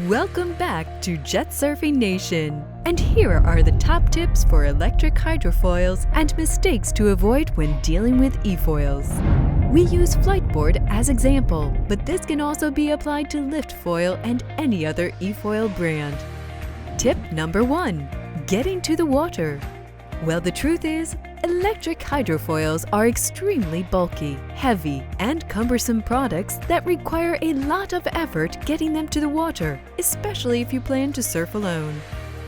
Welcome back to Jetsurfingnation, and here are the top tips for electric hydrofoils and mistakes to avoid when dealing with efoils. We use Fliteboard as example, but this can also be applied to Liftfoil and any other efoil brand. Tip number 1. Getting to the water. Well, the truth is, electric hydrofoils are extremely bulky, heavy, and cumbersome products that require a lot of effort getting them to the water, especially if you plan to surf alone.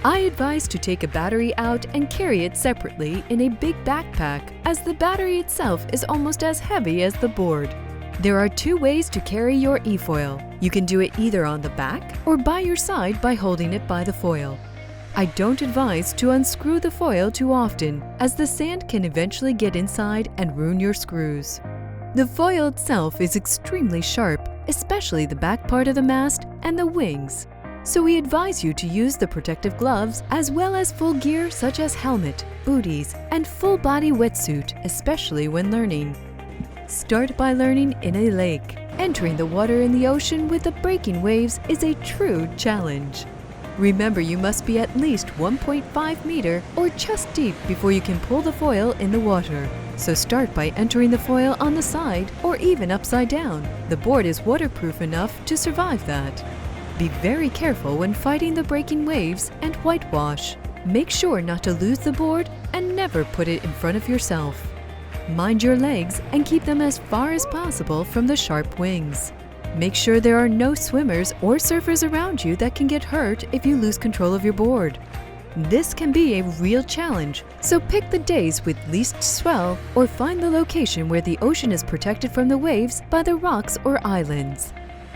I advise to take a battery out and carry it separately in a big backpack, as the battery itself is almost as heavy as the board. There are 2 ways to carry your efoil. You can do it either on the back or by your side by holding it by the foil. I don't advise to unscrew the foil too often, as the sand can eventually get inside and ruin your screws. The foil itself is extremely sharp, especially the back part of the mast and the wings. So we advise you to use the protective gloves as well as full gear such as helmet, booties, and full-body wetsuit, especially when learning. Start by learning in a lake. Entering the water in the ocean with the breaking waves is a true challenge. Remember, you must be at least 1.5 meter or chest deep before you can pull the foil in the water. So start by entering the foil on the side or even upside down. The board is waterproof enough to survive that. Be very careful when fighting the breaking waves and whitewash. Make sure not to lose the board and never put it in front of yourself. Mind your legs and keep them as far as possible from the sharp wings. Make sure there are no swimmers or surfers around you that can get hurt if you lose control of your board. This can be a real challenge, so pick the days with least swell or find the location where the ocean is protected from the waves by the rocks or islands.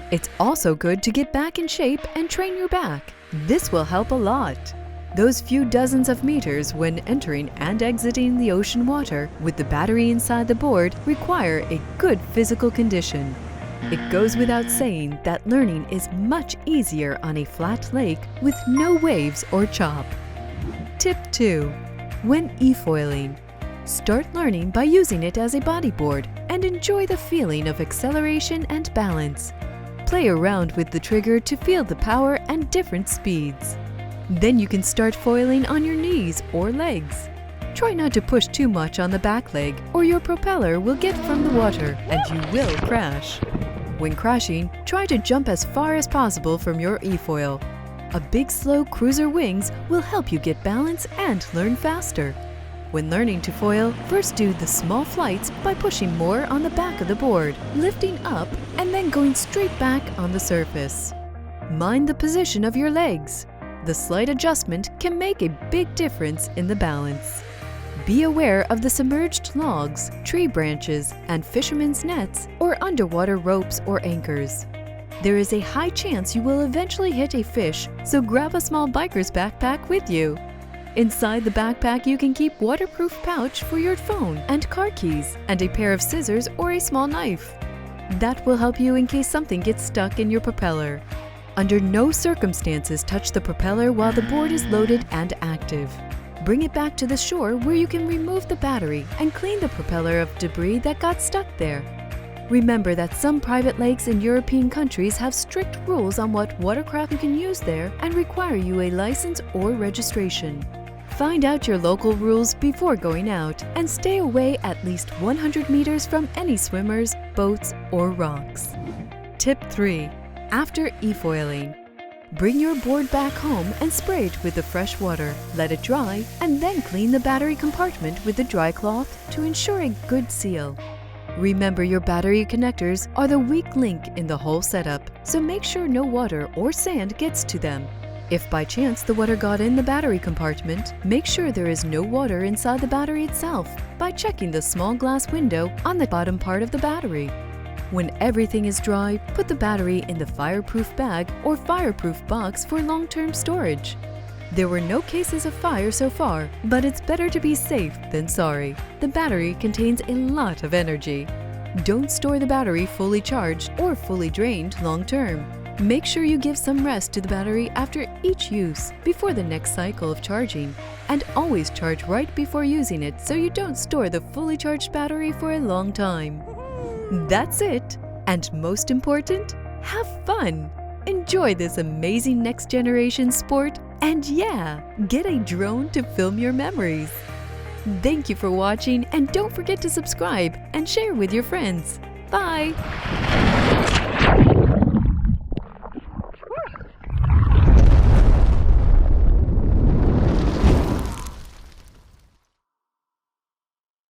It's also good to get back in shape and train your back. This will help a lot. Those few dozens of meters when entering and exiting the ocean water with the battery inside the board require a good physical condition. It goes without saying that learning is much easier on a flat lake with no waves or chop. Tip 2. When efoiling. Start learning by using it as a bodyboard and enjoy the feeling of acceleration and balance. Play around with the trigger to feel the power and different speeds. Then you can start foiling on your knees or legs. Try not to push too much on the back leg or your propeller will get from the water and you will crash. When crashing, try to jump as far as possible from your efoil. A big slow cruiser wings will help you get balance and learn faster. When learning to foil, first do the small flights by pushing more on the back of the board, lifting up, and then going straight back on the surface. Mind the position of your legs. The slight adjustment can make a big difference in the balance. Be aware of the submerged logs, tree branches, and fishermen's nets or underwater ropes or anchors. There is a high chance you will eventually hit a fish, so grab a small biker's backpack with you. Inside the backpack you can keep waterproof pouch for your phone and car keys, and a pair of scissors or a small knife. That will help you in case something gets stuck in your propeller. Under no circumstances touch the propeller while the board is loaded and active. Bring it back to the shore where you can remove the battery and clean the propeller of debris that got stuck there. Remember that some private lakes in European countries have strict rules on what watercraft you can use there and require you a license or registration. Find out your local rules before going out and stay away at least 100 meters from any swimmers, boats, or rocks. Tip 3. After efoiling. Bring your board back home and spray it with the fresh water. Let it dry and then clean the battery compartment with the dry cloth to ensure a good seal. Remember, your battery connectors are the weak link in the whole setup, so make sure no water or sand gets to them. If by chance the water got in the battery compartment, make sure there is no water inside the battery itself by checking the small glass window on the bottom part of the battery. When everything is dry, put the battery in the fireproof bag or fireproof box for long-term storage. There were no cases of fire so far, but it's better to be safe than sorry. The battery contains a lot of energy. Don't store the battery fully charged or fully drained long-term. Make sure you give some rest to the battery after each use before the next cycle of charging. And always charge right before using it so you don't store the fully charged battery for a long time. That's it! And most important, have fun! Enjoy this amazing next-generation sport, and yeah, get a drone to film your memories. Thank you for watching, and don't forget to subscribe and share with your friends. Bye!